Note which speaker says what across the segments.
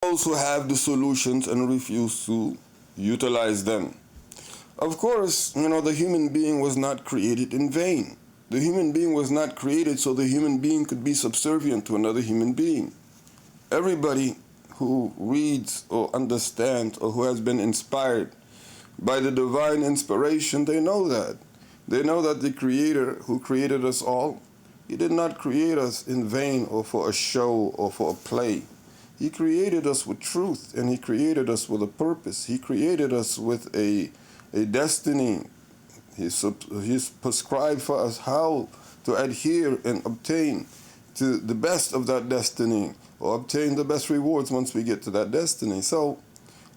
Speaker 1: those who have the solutions and refuse to utilize them. Of course, the human being was not created in vain. The human being was not created so the human being could be subservient to another human being. Everybody who reads or understands or who has been inspired by the divine inspiration, they know that. They know that the Creator who created us all, He did not create us in vain or for a show or for a play. He created us with truth, and He created us with a purpose. He created us with a destiny. He's prescribed for us how to adhere and obtain to the best of that destiny, or obtain the best rewards once we get to that destiny. So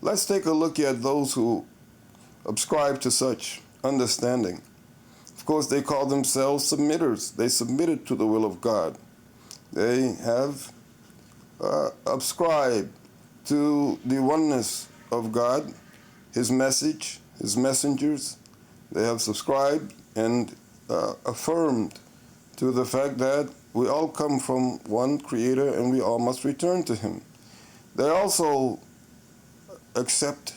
Speaker 1: let's take a look at those who ascribe to such understanding. Of course, they call themselves submitters. They submitted to the will of God. They have ascribed to the oneness of God, His message, His messengers. They have subscribed and affirmed to the fact that we all come from one Creator and we all must return to Him. They also accept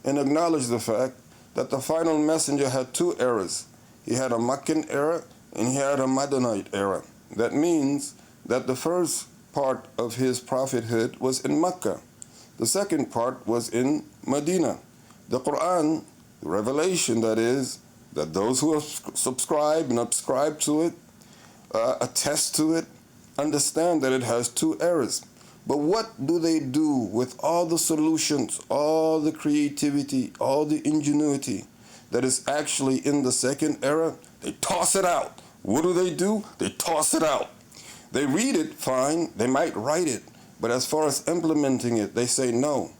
Speaker 1: and acknowledge the fact that the final messenger had two eras. He had a Meccan era and he had a Madanite era. That means that the first part of his prophethood was in Mecca. The second part was in Medina. The Quran, the revelation that is, that those who have subscribed and ascribe to it, attest to it, understand that it has two eras. But what do they do with all the solutions, all the creativity, all the ingenuity that is actually in the second era? They toss it out. What do? They toss it out. They read it, fine, they might write it, but as far as implementing it, they say no.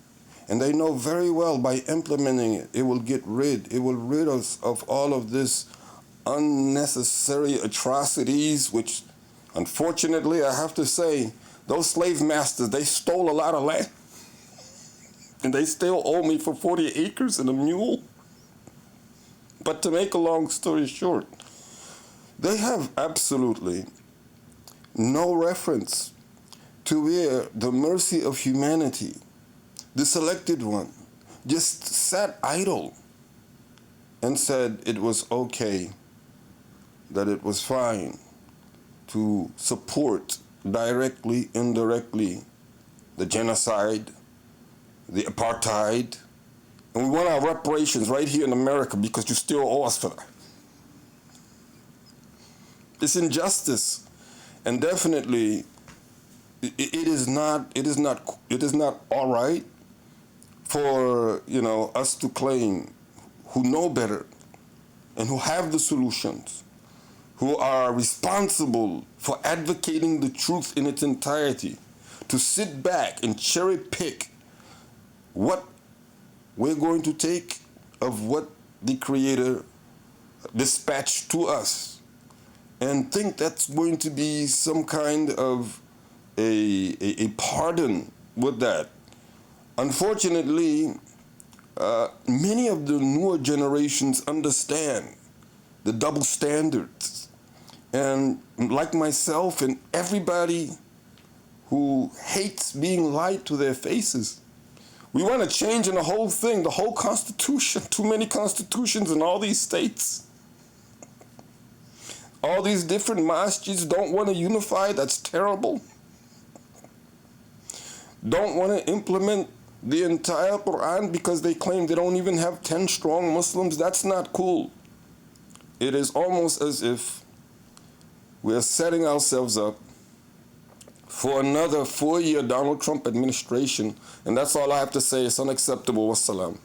Speaker 1: And they know very well by implementing it, it will rid us of all of this unnecessary atrocities, which unfortunately I have to say, those slave masters, they stole a lot of land. And they still owe me for 40 acres and a mule. But to make a long story short, they have absolutely no reference to where the mercy of humanity, the selected one, just sat idle and said it was okay, that it was fine to support directly, indirectly, the genocide, the apartheid, and we want our reparations right here in America because you still owe us for that. It's injustice, and definitely it is not all right for us to claim who know better and who have the solutions, who are responsible for advocating the truth in its entirety, to sit back and cherry pick what we're going to take of what the Creator dispatched to us, and think that's going to be some kind of a pardon with that. Unfortunately, many of the newer generations understand the double standards. And like myself and everybody who hates being lied to their faces, we want to change in the whole thing, the whole constitution, too many constitutions in all these states. All these different masjids don't want to unify, that's terrible. Don't want to implement the entire Quran because they claim they don't even have 10 strong Muslims, that's not cool. It is almost as if we are setting ourselves up for another 4-year Donald Trump administration, and that's all I have to say. It's unacceptable. Wassalam.